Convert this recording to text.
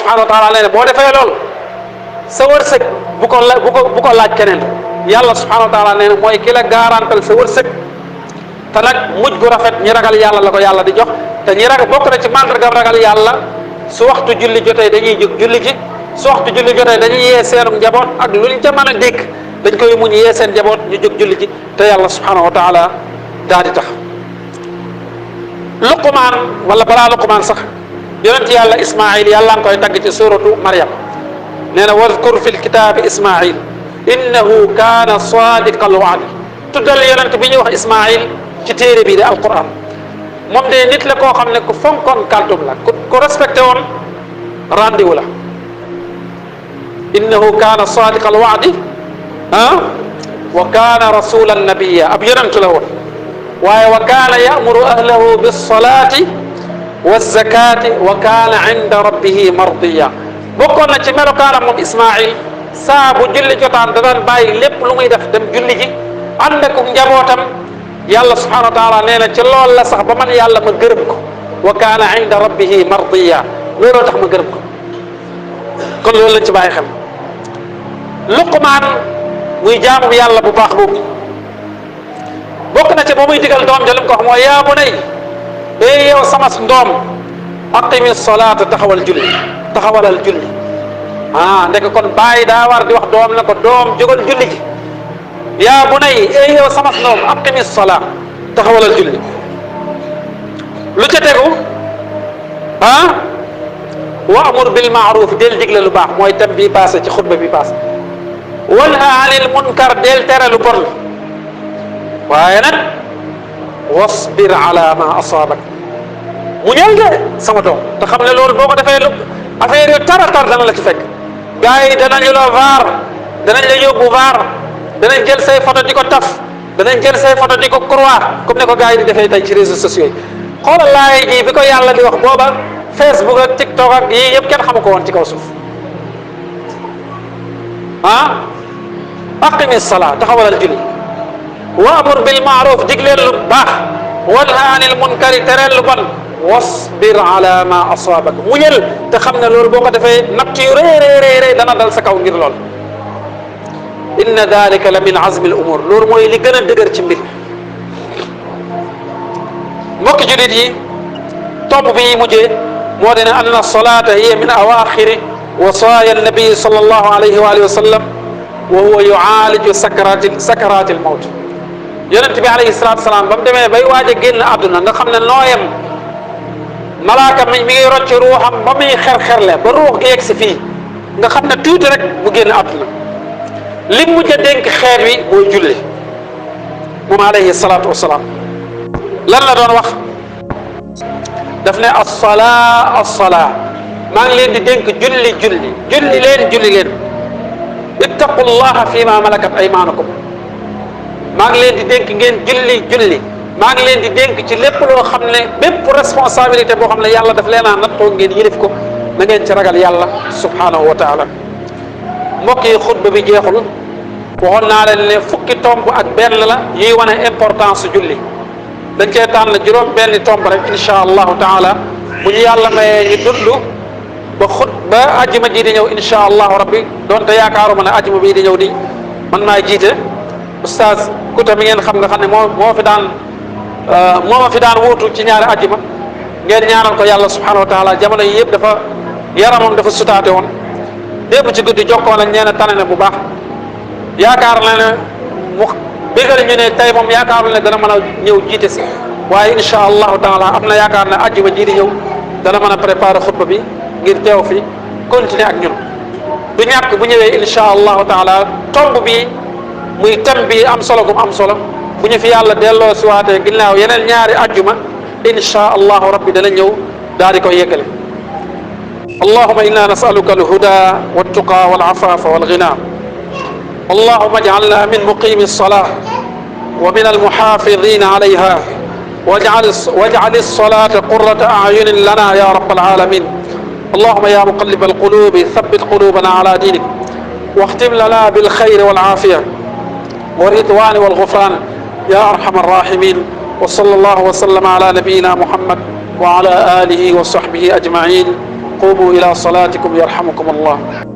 subhanahu wa taala nee na boo defee loolu sa wërsëg bu ko laaj keneen yàlla subhanahu wa taala nee na mooy ki la garantal sa wërsëg te nag mujj gu rafet ñi ragal yàlla la ko yàlla di jox te ñi ragal bokk na ci màndarga ragal yàlla su waxtu julli jotee dañuy jóg julli ji su waxtu julli jotee dañuy yee seenu njaboot ak luñ ca mën a dégg dañ koy muñ yee seen njaboot ñu jóg julli ji te yàlla subhanahu wa taala daal di tax Luqmaan wala balaa Luqmaan sax yonent yàlla Ismaayil yàlla nga koy tagg ci suratu Maryam nee na wadkur fi lkitaabi Ismaayil innahu kaana saadiqa alwaadi tuddal yonent bi ñuy wax Ismaayil ci téere bii de alquran moom de nit la koo xam ne ku fonkoon kàddum la ku respecté woon rendez-vous la innahu kaana saadiqa alwaadi wa kaana rasulan nabiyya ab yonent la woon waaye wa kaana ya'muru ahlahu bis-salaati waz-zakaati wa kaana 'inda rabbihi mardiya bokkoon na ci melokaanam moom Ismaayil saa bu julli jotaan da daan bàyyi lépp lu muy def dem julli ji ànd ak njabootam yàlla subhanahu wa taala nee na ci loolu la sax ba man yàlla ma gërëm ko wa kaana 'inda rabbihi mardiya looloo tax ma gërëm ko kon loolu lañ ci bàyyi xel Luqmaan muy jaamu yàlla bu baax boobu bokk na ci ba muy digal doom ja li mu ko wax mooy yaa bunayya yow sama doom aqimi salaata taxawalal julli ndek kon bàyyi daa war di wax doom ne ko doom jógal julli ji yaa bunayya yow sama doom aqimi salaata taxawalal julli lu ca tegu wa amur bil maaruf del digle lu baax mooy tam bii passé ci xutba bi passé wanha anil munkar del tere lu bon waaye nag wasbir ala ma asaabak muñal de sama doom te xam ne loolu boo ko defee lu affaire yu tar dana la ci fekk gars yi danañu la vaar danañ la yóbbu vaar danañ jël say photo di ko taf danañ jël say photo di ko croix comme ne ko gars yi di defee tey ci réseaux sociaux yi xoolal laay ji bi ko yàlla di wax booba Facebook ak TikTok ak yii yëpp kenn xamu ko woon ci kaw suuf aqimi salaa taxawalal julli wa amur bil maaruf digleel lu baax wanha anil munkari tereel lu bon wasbir ala ma asaabak muñal te xam ne loolu boo ko defee natt yu rëy dana dal sa kaw ngir lool inna dalika la min azmi al umur loolu mooy li gën a dëgër ci mbir mbokki julit yi tomb bi mujjee moo dene anna salata hiya min awaaxiri wasaaya annabi sallallahu alayhi wa alihi wa sallam wa huwa yu'aaliju sakaraatil mawt yonent bi alayhi salaatu wa salaam ba mu demee bay waaj a génn àdduna nga xam ne nooyam malaaka mi ngi rocc ruuxam ba muy xer-xerle ba ruux gi yegg si fii nga xam ne tuuti rek mu génn àdduna li mujj a dénk xeet wi mooy julli moom alayhi salaatu wa salaam lan la doon wax daf ne as-salaa maa ngi leen di dénk julli leen ittaqullaha fi ma malakat aymaanukum maa ngi leen di dénk ngeen julli maa ngi leen di dénk ci lépp loo xam ne bépp responsabilité boo xam ne yàlla daf leen a nattoo ngeen yilif ko na ngeen ci ragal yàlla subhanahu wa taala mbokk yi xutba bi jeexul waxoon naa leen ne fukki tomb ak benn la yuy wane importance julli dañ cee tànn juróom benni tomb rek insha allahu taala bu ñu yàlla mayee ñu dund ba ajjuma ji di ñëw insha allahu rabbi donte yaakaaruma ne ajjuma bii di ñëw di man maay jiite oustaz Kouta mi ngeen xam nga xam ne moo ma fi daan wuutu ci ñaari ajjuma ngeen ñaanal ko yàlla subhanahu wa taala jamono yi yëpp dafa yaramam dafa sutaate woon démb ci guddi jokkoo nañ nee na tane na bu baax yaakaar na ne mu bégal ñu ne tey moom yaakaar ne dana mën a ñëw jiite si waaye insha allahu taala am na yaakaar ne ajjuma ji di ñëw dana mën a préparer xutba bi ngir teew fi continuer ak ñun du ñàkk bu ñëwee insha allahu taala tomb bi muy thème bi am solo gum am solo bu ñu fi yàlla delloo si waatee ginnaaw yeneen ñaari ajjuma insha allahu rabbi dana ñëw daal di koy yeggale allahuma inna nasaluka alhuda waltuqa walafafa walghina allahuma ij'alna min muqimi alsalah wa min almuhafidina alayha waj'al alsalata qurrata a'yunin lana ya rabbal alamin اللهم يا مقلب القلوب ثبت قلوبنا على دينك واختم لنا بالخير والعافية والرضوان والغفران يا أرحم الراحمين وصلى الله وسلم على نبينا محمد وعلى آله وصحبه أجمعين qumu ila salatikum yarhamukum allah.